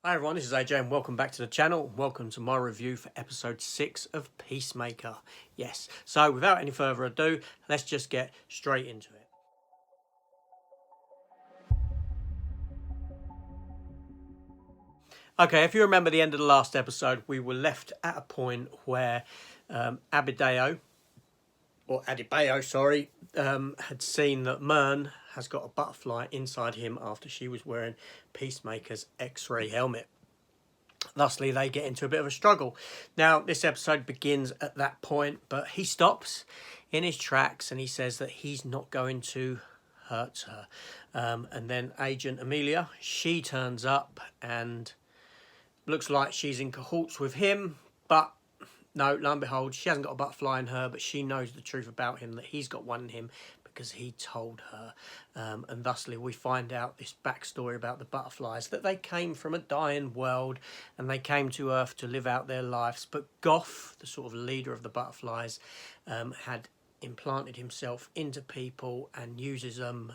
Hi everyone, this is AJ and welcome back to the channel. Welcome to my review for episode 6 of Peacemaker. Yes, so without any further ado, let's just get straight into it. Okay, if you remember the end of the last episode, we were left at a point where Adebayo, had seen that Myrn has got a butterfly inside him after she was wearing Peacemaker's X-ray helmet. Thusly, they get into a bit of a struggle. Now, this episode begins at that point, but he stops in his tracks and he says that he's not going to hurt her. And then Agent Amelia, she turns up and looks like she's in cahoots with him, but no, lo and behold, she hasn't got a butterfly in her, but she knows the truth about him, that he's got one in him because he told her. And thusly, we find out this backstory about the butterflies, that they came from a dying world and they came to Earth to live out their lives. But Goff, the sort of leader of the butterflies, had implanted himself into people and uses them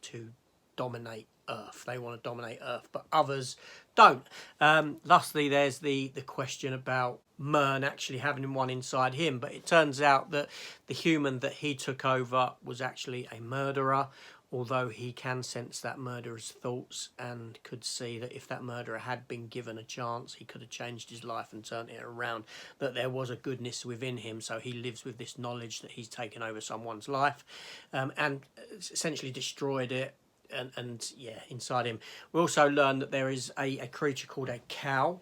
to dominate Earth. They want to dominate Earth, but others don't. Thusly, there's the question about Myrn actually having one inside him, but it turns out that the human that he took over was actually a murderer, although he can sense that murderer's thoughts and could see that if that murderer had been given a chance, he could have changed his life and turned it around, that there was a goodness within him. So he lives with this knowledge that he's taken over someone's life and essentially destroyed it. And yeah, inside him. We also learn that there is a creature called a cow,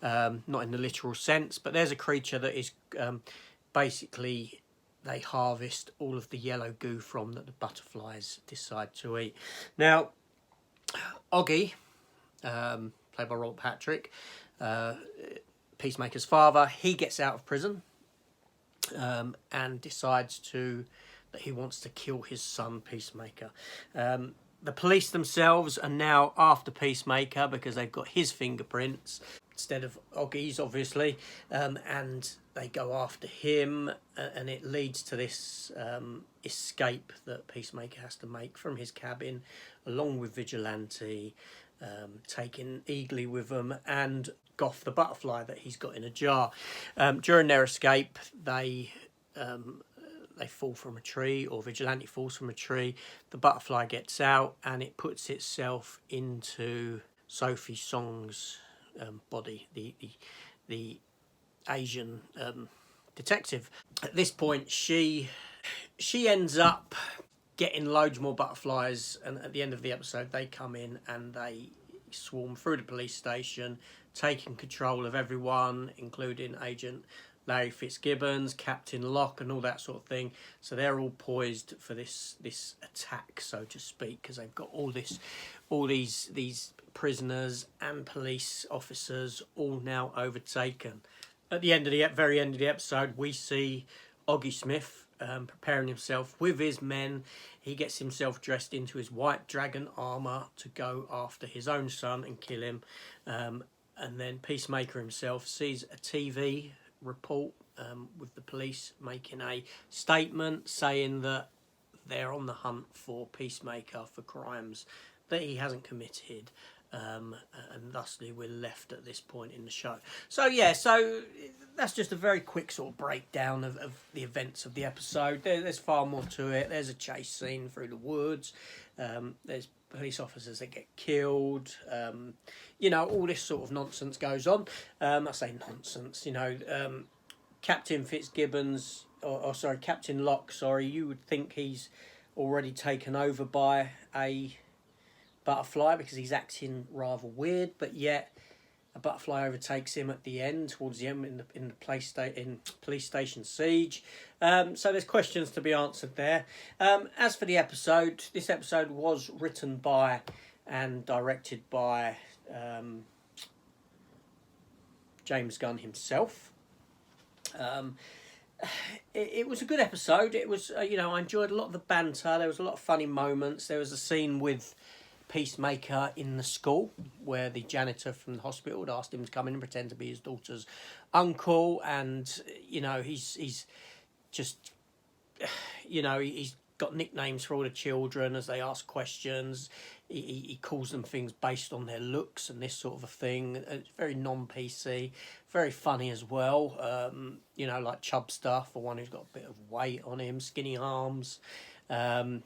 not in the literal sense, but there's a creature that is basically, they harvest all of the yellow goo from that the butterflies decide to eat. Now, Oggy, played by Robert Patrick, Peacemaker's father, he gets out of prison and decides that he wants to kill his son, Peacemaker. The police themselves are now after Peacemaker because they've got his fingerprints instead of Oggy's, obviously, and they go after him, and it leads to this escape that Peacemaker has to make from his cabin, along with Vigilante, taking Eagly with them, and Goff the butterfly that he's got in a jar. During their escape, they fall from a tree, or Vigilante falls from a tree. The butterfly gets out and it puts itself into Sophie Song's body, the Asian detective. At this point, she ends up getting loads more butterflies, and at the end of the episode, they come in and they swarm through the police station, taking control of everyone, including Agent Larry Fitzgibbons, Captain Locke, and all that sort of thing. So they're all poised for this attack, so to speak, because they've got all these prisoners and police officers all now overtaken. At the end of the very end of the episode, we see Oggy Smith preparing himself with his men. He gets himself dressed into his white dragon armor to go after his own son and kill him. And then Peacemaker himself sees a TV report with the police making a statement saying that they're on the hunt for Peacemaker for crimes that he hasn't committed, and thusly we're left at this point in the show. So yeah, so that's just a very quick sort of breakdown of the events of the episode. There's far more to it. There's a chase scene through the woods, there's police officers that get killed, all this sort of nonsense goes on. I say nonsense, Captain Fitzgibbons, Captain Locke, you would think he's already taken over by a butterfly because he's acting rather weird, but yet a butterfly overtakes him at the end, towards the end in the police station siege. So there's questions to be answered there. As for the episode, this episode was written by and directed by James Gunn himself. It was a good episode. It was, I enjoyed a lot of the banter. There was a lot of funny moments. There was a scene with Peacemaker in the school where the janitor from the hospital had asked him to come in and pretend to be his daughter's uncle, and he's just he's got nicknames for all the children as they ask questions. He calls them things based on their looks and this sort of a thing. It's very non-PC, very funny as well. You know, like Chub Stuff, or one who's got a bit of weight on him, skinny arms. Sad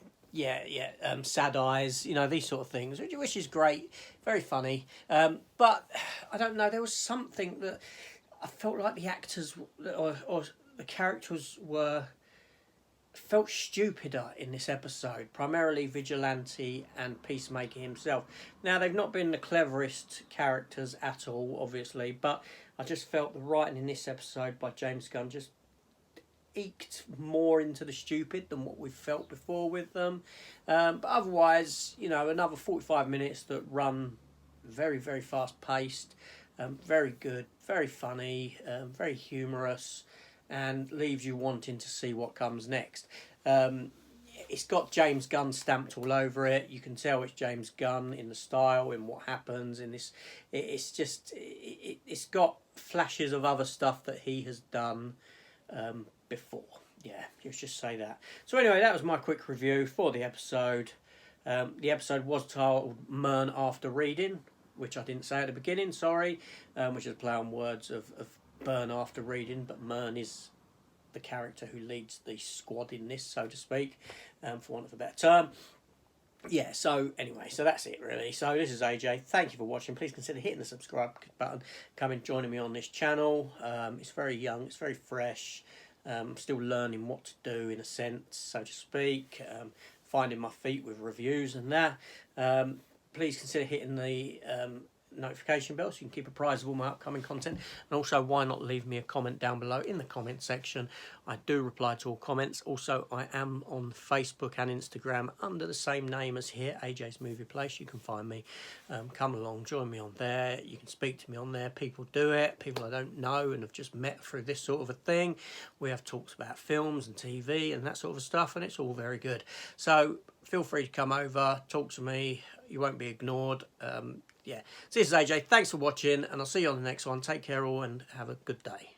eyes, you know, these sort of things, which is great, very funny. But I don't know, there was something that I felt like the actors or the characters felt stupider in this episode, primarily Vigilante and Peacemaker himself. Now, they've not been the cleverest characters at all, obviously, but I just felt the writing in this episode by James Gunn just eked more into the stupid than what we've felt before with them. But otherwise, you know, another 45 minutes that run very, very fast paced, very good, very funny, very humorous, and leaves you wanting to see what comes next. It's got James Gunn stamped all over it. You can tell it's James Gunn in the style, in what happens in this. It's got flashes of other stuff that he has done before. Yeah, let's just say that. So anyway, that was my quick review for the episode. The episode was titled Mern After Reading, which I didn't say at the beginning, sorry, which is a play on words of burn after reading, but Mern is the character who leads the squad in this, so to speak, for want of a better term. Yeah, so anyway, so that's it really. So this is AJ. Thank you for watching. Please consider hitting the subscribe button, coming joining me on this channel. It's very young, it's very fresh. Still learning what to do in a sense, so to speak. Finding my feet with reviews and that. Please consider hitting the notification bell so you can keep apprised of all my upcoming content, and also why not leave me a comment down below in the comment section. I do reply to all comments. Also, I am on Facebook and Instagram under the same name as here, AJ's Movie Place. You can find me. Come along, join me on there. You can speak to me on there. People do it, people I don't know and have just met through this sort of a thing. We have talks about films and TV and that sort of stuff, and it's all very good. So feel free to come over, talk to me. You won't be ignored. Yeah. So this is AJ. Thanks for watching, and I'll see you on the next one. Take care all, and have a good day.